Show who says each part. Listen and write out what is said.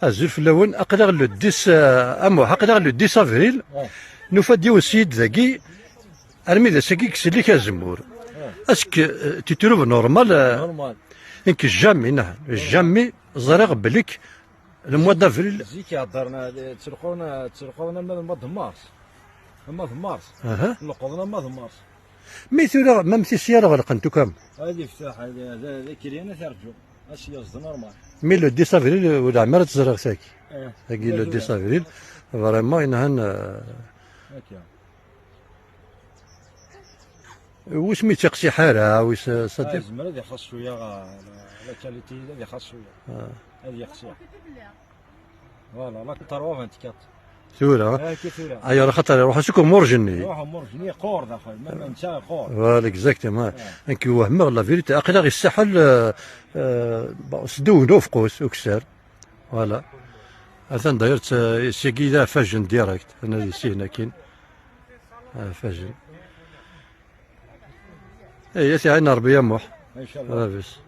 Speaker 1: الزلف اللون اقدر لو 10 امو اقدر لو 10 افريل نوفا ديو السيد ذاكي ارمي ذا ساكي كسلي كازمور اسك تتروف نورمال
Speaker 2: نورمال
Speaker 1: انك جامي نعم جامي زرق بلك الموا دافريل
Speaker 2: زيك هضرنا تسرقونا ما مارس ما مارس
Speaker 1: اها
Speaker 2: نلقضنا ما مارس
Speaker 1: ميثولا ما مثل السياره غلقنتو كام
Speaker 2: هذه فتاح هذا كرينا ترجو اش يصد نورمال
Speaker 1: مي لو 10 افريل ولا عمرها تزرق ساكي هاكي لو 10
Speaker 2: هكا
Speaker 1: افريل فريمون ينهن واش مي تقسي حاره واش صديق
Speaker 2: الزمر هذه خاص شويه لا كاليتي هذه خاص شويه هذه يقصيها فوالا لا 24
Speaker 1: ثورة
Speaker 2: كثيرة
Speaker 1: ايوا خاطر يروح سكم مورجني
Speaker 2: روح مورجني قور داخل ما انت قور
Speaker 1: فوالا اكزاكتومون انك وهمغ لا فيريتي اقدر يسحل سدو نوفقوس وكسر فوالا اثن دايرت سيكي ذا فاجن ديريكت انا اللي سي هنا كاين فاجن اي سي عين ربي يموح
Speaker 2: ان شاء الله
Speaker 1: لاباس